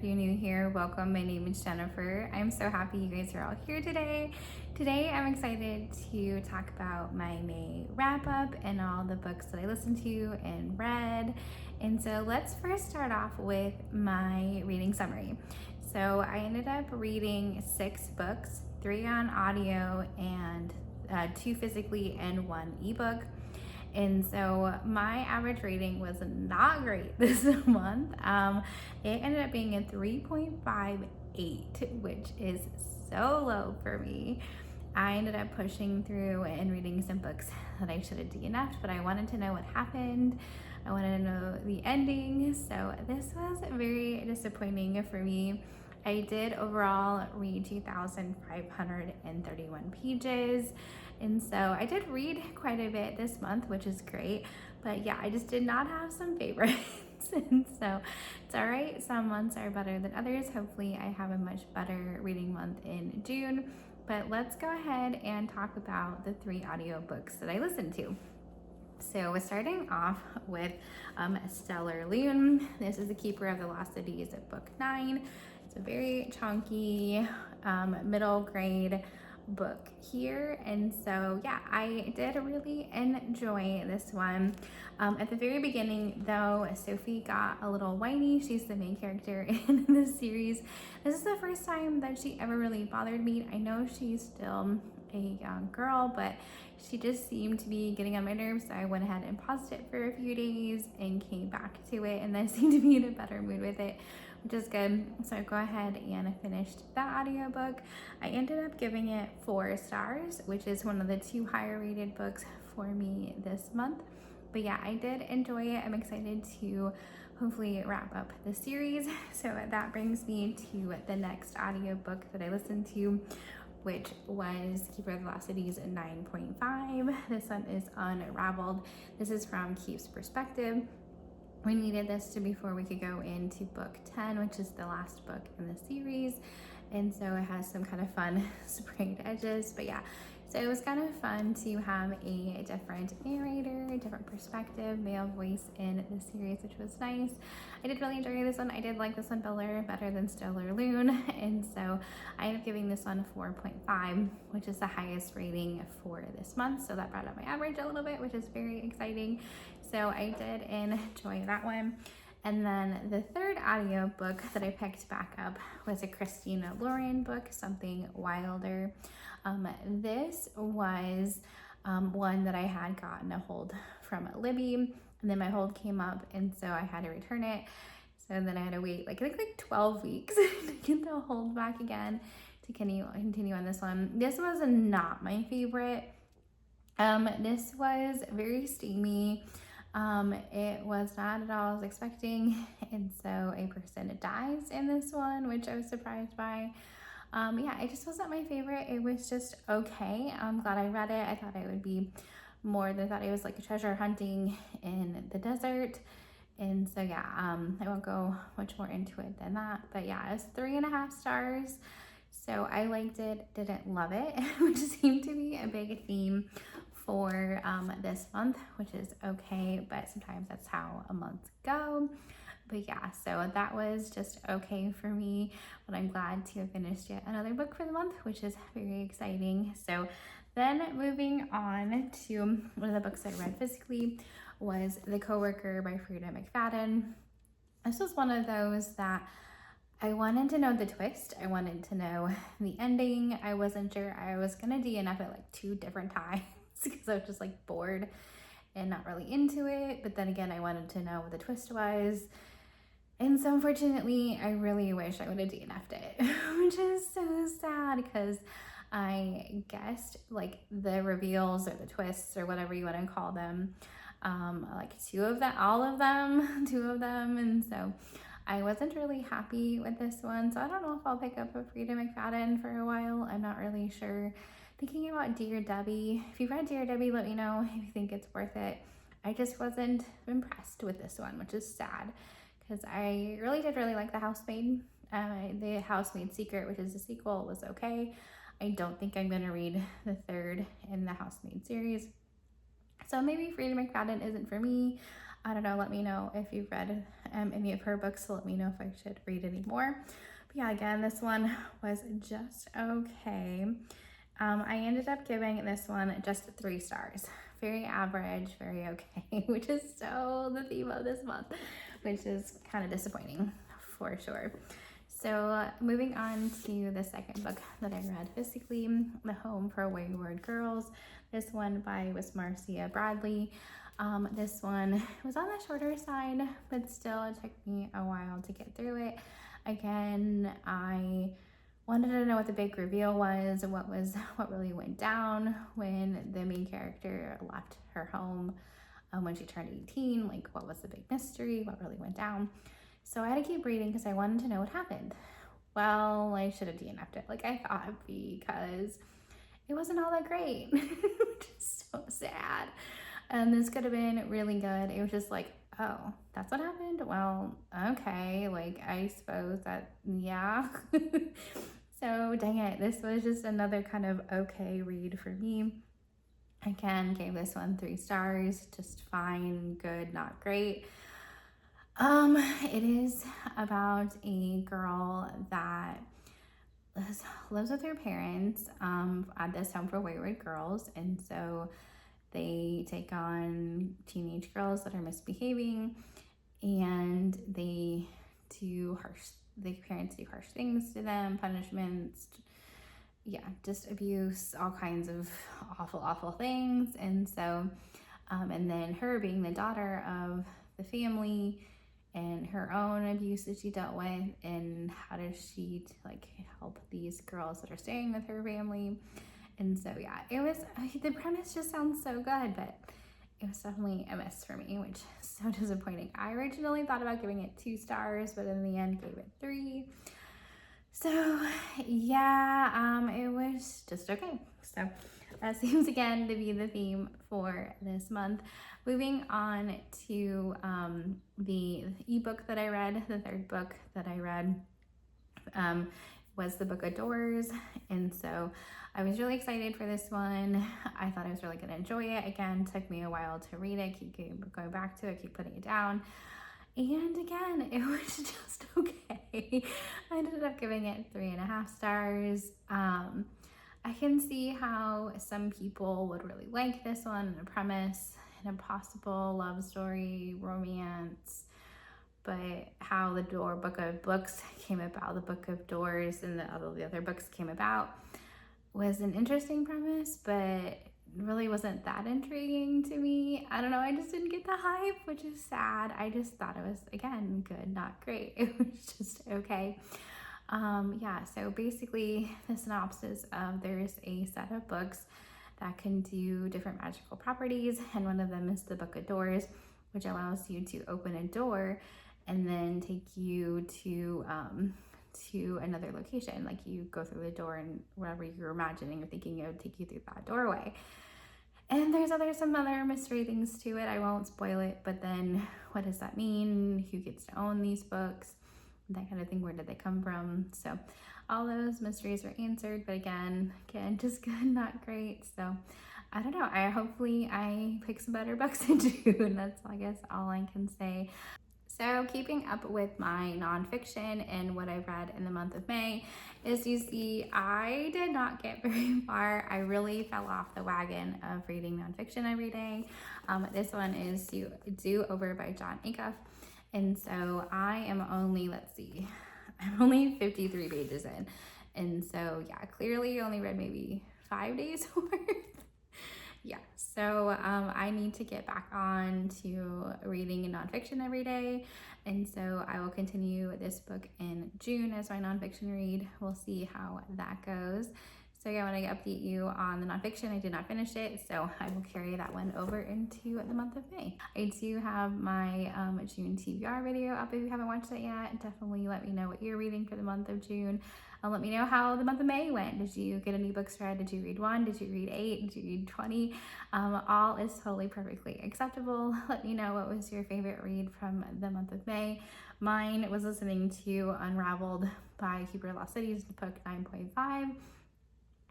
you're new here, welcome. My name is Jennifer. I'm so happy you guys are all here today. Today, I'm excited to talk about my May wrap up and all the books that I listened to and read. And so let's first start off with my reading summary. So I ended up reading 6 books, 3 on audio and 2 physically and 1 ebook. And so my average rating was not great this month. It ended up being a 3.58, which is so low for me. I ended up pushing through and reading some books that I should have DNF'd, but I wanted to know what happened. I wanted to know the ending. So this was very disappointing for me. I did overall read 2,531 pages. And so I did read quite a bit this month, which is great. But yeah, I just did not have some favorites. And so it's all right. Some months are better than others. Hopefully I have a much better reading month in June. But let's go ahead and talk about the 3 audiobooks that I listened to. So we're starting off with Stellar Loon. This is The Keeper of the Lost Cities at book 9. It's a very chunky middle grade book here, and so yeah, I did really enjoy this one. At the very beginning though, Sophie got a little whiny. She's the main character in this series. This is the first time that she ever really bothered me. I know she's still a young girl, but she just seemed to be getting on my nerves, so I went ahead and paused it for a few days and came back to it, and then seemed to be in a better mood with it, which is good. So go ahead and finished that audiobook. I ended up giving it 4 stars, which is one of the 2 higher rated books for me this month. But yeah, I did enjoy it. I'm excited to hopefully wrap up the series. So that brings me to the next audiobook that I listened to, which was Keeper of the Lost Cities at 9.5. This one is Unraveled. This is from Keith's perspective. We needed this before we could go into book 10, which is the last book in the series. And so it has some kind of fun sprayed edges, but yeah. So it was kind of fun to have a different narrator, a different perspective, male voice in the series, which was nice. I did really enjoy this one. I did like this one better than Stellar Loon. And so I ended up giving this one a 4.5, which is the highest rating for this month. So that brought up my average a little bit, which is very exciting. So I did enjoy that one. And then the third audiobook that I picked back up was a Christina Lauren book, Something Wilder. This was one that I had gotten a hold from Libby, and then my hold came up, and so I had to return it. So then I had to wait like 12 weeks to get the hold back again to continue on this one. This was not my favorite. This was very steamy. It was not at all as expecting, and so a person dies in this one, which I was surprised by. Yeah, it just wasn't my favorite. It was just okay. I'm glad I read it. I thought it would be more than I thought. It was like a treasure hunting in the desert. And so yeah, I won't go much more into it than that, but yeah, it's 3.5 stars. So I liked it, didn't love it, which seemed to be a big theme for this month, which is okay, but sometimes that's how a month go. But yeah, so that was just okay for me, but I'm glad to have finished yet another book for the month, which is very exciting. So then moving on to one of the books I read physically was The Coworker by Frida McFadden. This was one of those that I wanted to know the twist. I wanted to know the ending. I wasn't sure. I was gonna DNF it like 2 different times because I was just like bored and not really into it. But then again, I wanted to know what the twist was. And so unfortunately, I really wish I would have DNF'd it, which is so sad because I guessed like the reveals or the twists or whatever you want to call them, like 2 of them, all of them, 2 of them. And so I wasn't really happy with this one. So I don't know if I'll pick up a Frida McFadden for a while. I'm not really sure. Thinking about Dear Debbie. If you've read Dear Debbie, let me know if you think it's worth it. I just wasn't impressed with this one, which is sad because I really did like The Housemaid. The Housemaid Secret, which is a sequel, was okay. I don't think I'm gonna read the 3rd in the Housemaid series. So maybe Frida McFadden isn't for me. I don't know, let me know if you've read any of her books, so let me know if I should read any more. But yeah, again, this one was just okay. I ended up giving this one just 3 stars. Very average, very okay, which is so the theme of this month, which is kind of disappointing for sure. So moving on to the second book that I read, Physically, The Home for Wayward Girls. This one was Marcia Bradley. This one was on the shorter side, but still it took me a while to get through it. Again, I wanted to know what the big reveal was, what really went down when the main character left her home when she turned 18. Like, what was the big mystery? What really went down? So I had to keep reading because I wanted to know what happened. Well, I should have DNF'd it, like I thought, because it wasn't all that great, which is so sad. And this could have been really good. It was just like, oh, that's what happened? Well, okay, like I suppose that, yeah. So dang it, this was just another kind of okay read for me. Again, gave this one 3 stars, just fine, good, not great. It is about a girl that lives with her parents at this home for wayward girls, and so they take on teenage girls that are misbehaving, and the parents do harsh things to them, punishments, just abuse, all kinds of awful things. And so and then her being the daughter of the family and her own abuse that she dealt with, and how does she like help these girls that are staying with her family. And so yeah, it was, the premise just sounds so good, but it was definitely a miss for me, which is so disappointing. I originally thought about giving it 2 stars, but in the end gave it 3. So yeah, it was just okay. So that seems again to be the theme for this month. Moving on to the ebook that I read, the third book that I read was the Book of Doors. And so I was really excited for this one. I thought I was really going to enjoy it. Again, took me a while to read it, keep going back to it, keep putting it down. And again, it was just okay. I ended up giving it 3.5 stars. I can see how some people would really like this one, the premise, an impossible love story, romance, but how the Book of Books came about, the Book of Doors and the other books came about was an interesting premise, but really wasn't that intriguing to me. I don't know, I just didn't get the hype, which is sad. I just thought it was, again, good, not great. It was just okay. So basically the synopsis of there's a set of books that can do different magical properties, and one of them is the Book of Doors, which allows you to open a door and then take you to another location. Like you go through the door and whatever you're imagining or thinking it would take you through that doorway. And there's some other mystery things to it. I won't spoil it, but then what does that mean? Who gets to own these books? That kind of thing. Where did they come from? So all those mysteries were answered, but again, just good, not great. So I don't know. Hopefully I pick some better books in June. That's, I guess, all I can say. So keeping up with my nonfiction and what I've read in the month of May, as you see, I did not get very far. I really fell off the wagon of reading nonfiction every day. This one is Do Over by Jon Acuff. And so I am only, I'm only 53 pages in. And so yeah, clearly only read maybe 5 days worth. Yeah, so I need to get back on to reading nonfiction every day. And so I will continue this book in June as my nonfiction read. We'll see how that goes. So yeah, when I update you on the nonfiction, I did not finish it, so I will carry that one over into the month of May. I do have my June TBR video up if you haven't watched it yet. Definitely let me know what you're reading for the month of June. Let me know how the month of May went. Did you get any books read? Did you read 1? Did you read 8? Did you read 20? All is totally perfectly acceptable. Let me know what was your favorite read from the month of May. Mine was listening to Unraveled by Keeper of Lost Cities, book 9.5.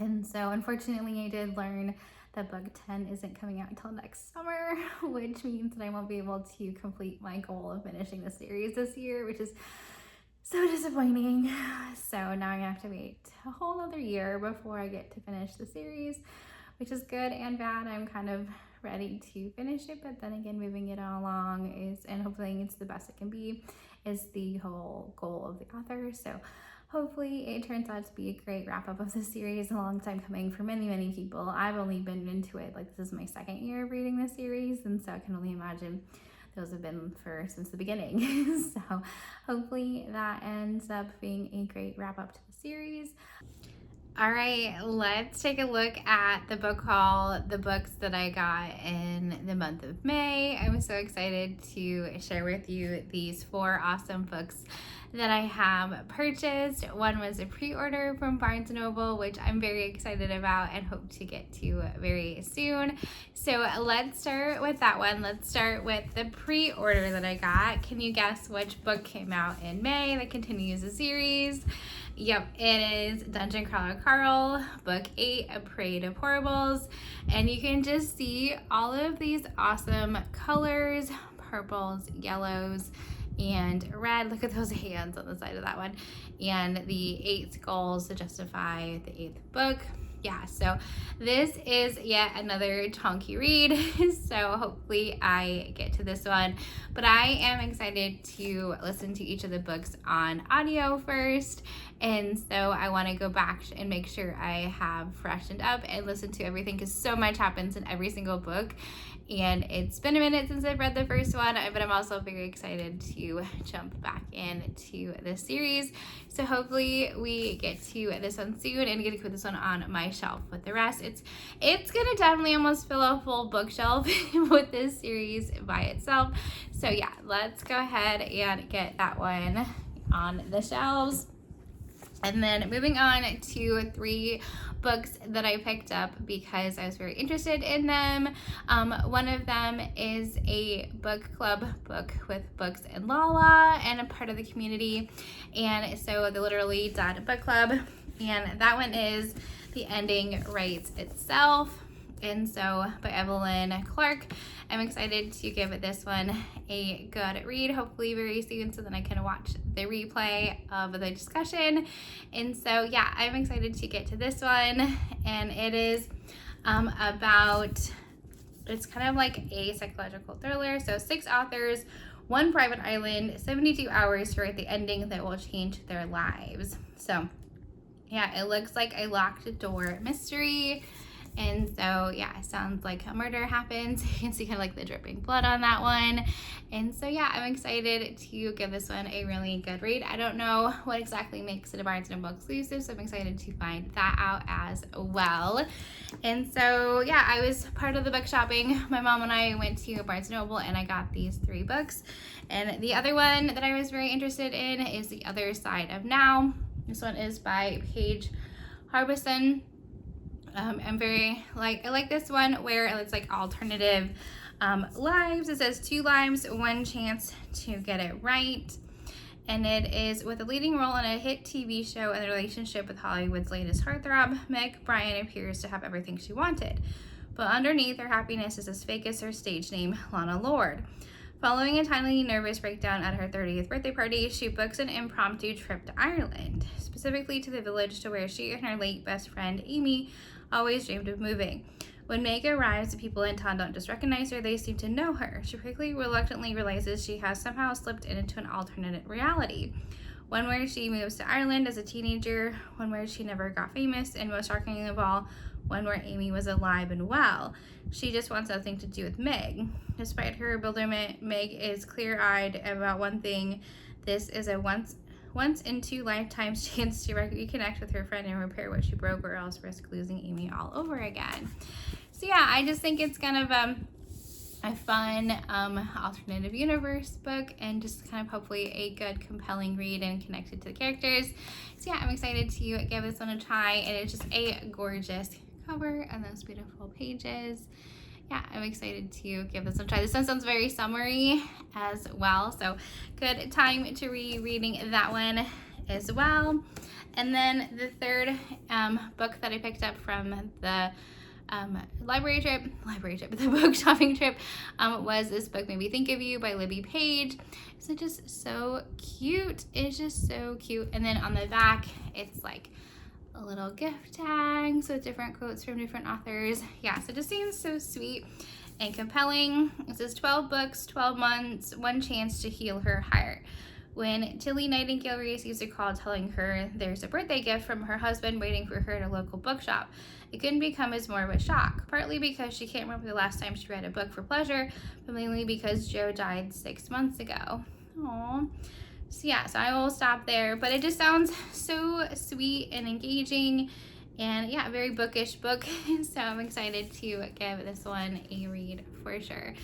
And so unfortunately I did learn that book 10 isn't coming out until next summer, which means that I won't be able to complete my goal of finishing the series this year, which is so disappointing. So now I have to wait a whole other year before I get to finish the series, which is good and bad. I'm kind of ready to finish it, but then again, moving it along is, and hopefully it's the best it can be, is the whole goal of the author. So hopefully it turns out to be a great wrap up of the series. A long time coming for many people. I've only been into it, like, this is my second year of reading the series, and so I can only imagine those have been for since the beginning. So hopefully that ends up being a great wrap up to the series. All right, let's take a look at the book haul, the books that I got in the month of May. I'm so excited to share with you these 4 awesome books that I have purchased. One was a pre-order from Barnes & Noble, which I'm very excited about and hope to get to very soon. So let's start with that one. Let's start with the pre-order that I got. Can you guess which book came out in May that continues the series? Yep, it is Dungeon Crawler Carl, Book 8, A Parade of Horribles. And you can just see all of these awesome colors, purples, yellows, and red. Look at those hands on the side of that one. And the 8 skulls to justify the 8th book. Yeah, so this is yet another chunky read, so hopefully I get to this one. But I am excited to listen to each of the books on audio first, and so I want to go back and make sure I have freshened up and listened to everything, because so much happens in every single book. And it's been a minute since I've read the first one, but I'm also very excited to jump back into this series. So hopefully we get to this one soon and get to put this one on my shelf with the rest. It's gonna definitely almost fill a full bookshelf with this series by itself. So yeah, let's go ahead and get that one on the shelves. And then moving on to 3 books that I picked up because I was very interested in them. One of them is a book club book with Books and Lala and a part of the community. And so the Literally Dead Book Club. And that one is The Ending Writes Itself. And so by Evelyn Clark. I'm excited to give this one a good read, hopefully very soon, so then I can watch the replay of the discussion. And so yeah, I'm excited to get to this one. And it is it's kind of like a psychological thriller. So 6 authors, 1 private island, 72 hours to write the ending that will change their lives. So yeah, it looks like a locked door mystery. And so yeah, it sounds like a murder happens. You can see kind of like the dripping blood on that one. And so yeah, I'm excited to give this one a really good read. I don't know what exactly makes it a Barnes & Noble exclusive, so I'm excited to find that out as well. And so yeah, I was part of the book shopping. My mom and I went to Barnes & Noble and I got these 3 books. And the other one that I was very interested in is The Other Side of Now. This one is by Paige Harbison. I like this one where it's like alternative lives. It says 2 lives, 1 chance to get it right. And it is with a leading role in a hit TV show and the relationship with Hollywood's latest heartthrob, Meg Bryan appears to have everything she wanted. But underneath, her happiness is as fake as her stage name, Lana Lord. Following a tiny nervous breakdown at her 30th birthday party, she books an impromptu trip to Ireland, specifically to the village to where she and her late best friend, Amy, always dreamed of moving. When Meg arrives, the people in town don't just recognize her, they seem to know her. She quickly, reluctantly realizes she has somehow slipped into an alternate reality. One where she moves to Ireland as a teenager, one where she never got famous, and most shocking of all, one where Amy was alive and well. She just wants nothing to do with Meg. Despite her bewilderment, Meg is clear-eyed about one thing. This is a once in 2 lifetimes chance to reconnect with her friend and repair what she broke, or else risk losing Amy all over again. So yeah, I just think it's kind of a fun alternative universe book, and just kind of hopefully a good, compelling read and connected to the characters. So yeah, I'm excited to give this one a try, and it's just a gorgeous cover and those beautiful pages. Yeah, I'm excited to give this one a try. This one sounds very summery as well, so good time to reading that one. as well. And then the third book that I picked up from the the book shopping trip was this book, Made Me Think of You by Libby Page. It's just so cute. It's just so cute. And then on the back, it's like a little gift tags with different quotes from different authors. Yeah, so it just seems so sweet and compelling. It says 12 books, 12 months, one chance to heal her heart. When Tilly Nightingale receives a call telling her there's a birthday gift from her husband waiting for her at a local bookshop, it couldn't become as more of a shock, partly because she can't remember the last time she read a book for pleasure, but mainly because Joe died 6 months ago. Aww. So yeah, so I will stop there, but it just sounds so sweet and engaging, and yeah, a very bookish book, so I'm excited to give this one a read for sure.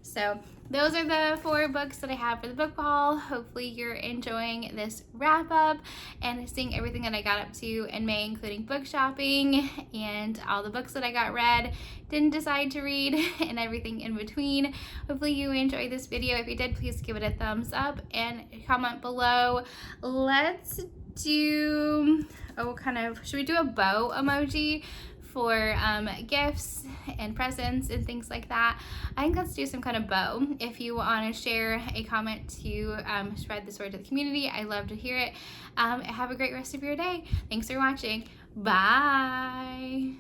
So those are the 4 books that I have for the book haul. Hopefully you're enjoying this wrap up and seeing everything that I got up to in May, including book shopping and all the books that I got read, didn't decide to read, and everything in between. Hopefully you enjoyed this video. If you did, please give it a thumbs up and comment below. Let's do, should we do a bow emoji for gifts and presents and things like that? I think let's do some kind of bow. If you want to share a comment to spread this word to the community, I love to hear it. Have a great rest of your day. Thanks for watching. Bye.